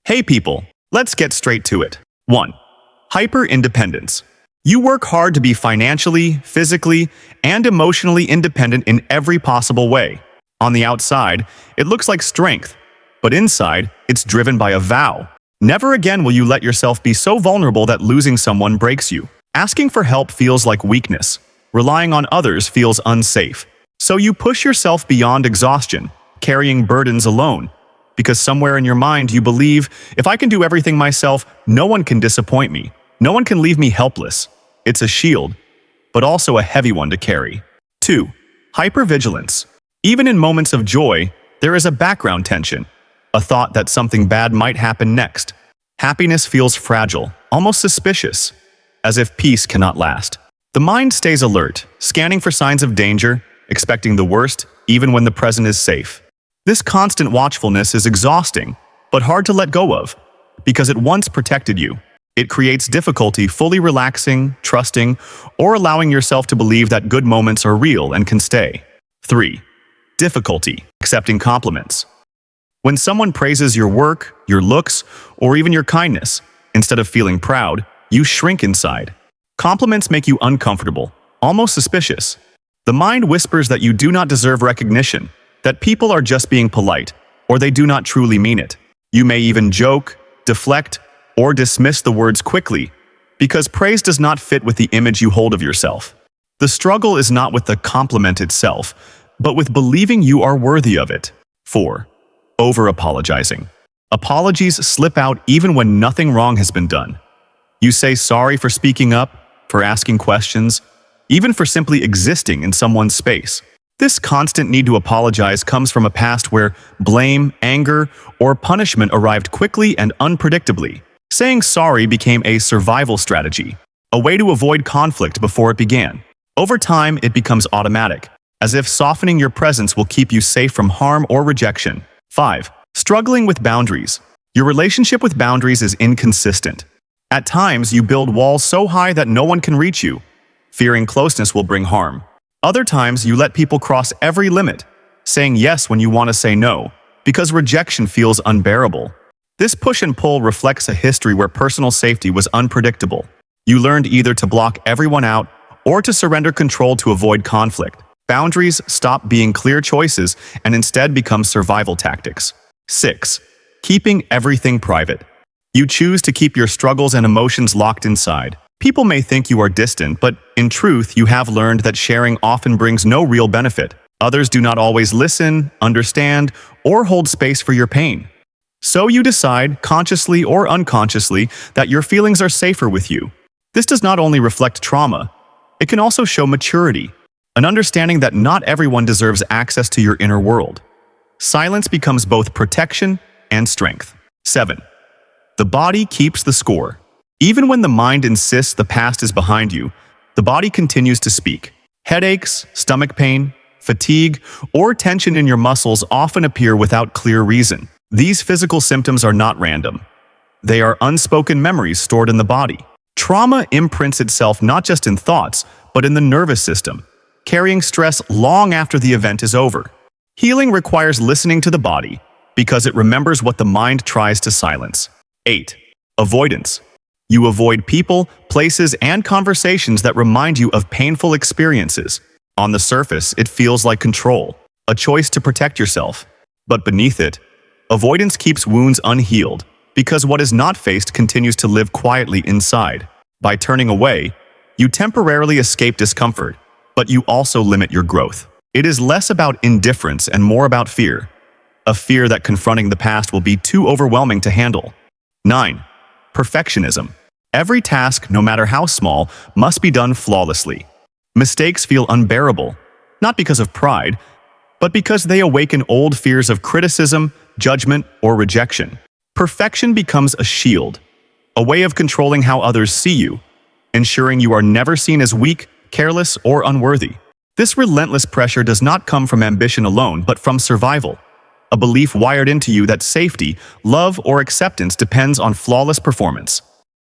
Hey people, let's get straight to it. 1. Hyper-independence. You work hard to be financially, physically, and emotionally independent in every possible way. On the outside, it looks like strength, but inside, it's driven by a vow. Never again will you let yourself be so vulnerable that losing someone breaks you. Asking for help feels like weakness. Relying on others feels unsafe. So you push yourself beyond exhaustion, carrying burdens alone. Because somewhere in your mind you believe, if I can do everything myself, no one can disappoint me. No one can leave me helpless. It's a shield, but also a heavy one to carry. 2. Hypervigilance. Even in moments of joy, there is a background tension. A thought that something bad might happen next. Happiness feels fragile, almost suspicious, as if peace cannot last. The mind stays alert, scanning for signs of danger, expecting the worst, even when the present is safe. This constant watchfulness is exhausting, but hard to let go of, because it once protected you. It creates difficulty fully relaxing, trusting, or allowing yourself to believe that good moments are real and can stay. 3. Difficulty accepting compliments. When someone praises your work, your looks, or even your kindness, instead of feeling proud, you shrink inside. Compliments make you uncomfortable, almost suspicious. The mind whispers that you do not deserve recognition, that people are just being polite, or they do not truly mean it. You may even joke, deflect, or dismiss the words quickly, because praise does not fit with the image you hold of yourself. The struggle is not with the compliment itself, but with believing you are worthy of it. 4. Over-apologizing. Apologies slip out even when nothing wrong has been done. You say sorry for speaking up, for asking questions, even for simply existing in someone's space. This constant need to apologize comes from a past where blame, anger, or punishment arrived quickly and unpredictably. Saying sorry became a survival strategy, a way to avoid conflict before it began. Over time, it becomes automatic, as if softening your presence will keep you safe from harm or rejection. 5. Struggling with boundaries. Your relationship with boundaries is inconsistent. At times, you build walls so high that no one can reach you, fearing closeness will bring harm. Other times, you let people cross every limit, saying yes when you want to say no, because rejection feels unbearable. This push and pull reflects a history where personal safety was unpredictable. You learned either to block everyone out or to surrender control to avoid conflict. Boundaries stop being clear choices and instead become survival tactics. 6. Keeping everything private. You choose to keep your struggles and emotions locked inside. People may think you are distant, but in truth, you have learned that sharing often brings no real benefit. Others do not always listen, understand, or hold space for your pain. So you decide, consciously or unconsciously, that your feelings are safer with you. This does not only reflect trauma, it can also show maturity, an understanding that not everyone deserves access to your inner world. Silence becomes both protection and strength. 7. The body keeps the score. Even when the mind insists the past is behind you, the body continues to speak. Headaches, stomach pain, fatigue, or tension in your muscles often appear without clear reason. These physical symptoms are not random. They are unspoken memories stored in the body. Trauma imprints itself not just in thoughts, but in the nervous system, carrying stress long after the event is over. Healing requires listening to the body, because it remembers what the mind tries to silence. 8. Avoidance. You avoid people, places, and conversations that remind you of painful experiences. On the surface, it feels like control, a choice to protect yourself. But beneath it, avoidance keeps wounds unhealed, because what is not faced continues to live quietly inside. By turning away, you temporarily escape discomfort, but you also limit your growth. It is less about indifference and more about fear, a fear that confronting the past will be too overwhelming to handle. 9. Perfectionism. Every task, no matter how small, must be done flawlessly. Mistakes feel unbearable, not because of pride, but because they awaken old fears of criticism, judgment, or rejection. Perfection becomes a shield, a way of controlling how others see you, ensuring you are never seen as weak, careless, or unworthy. This relentless pressure does not come from ambition alone, but from survival, a belief wired into you that safety, love, or acceptance depends on flawless performance.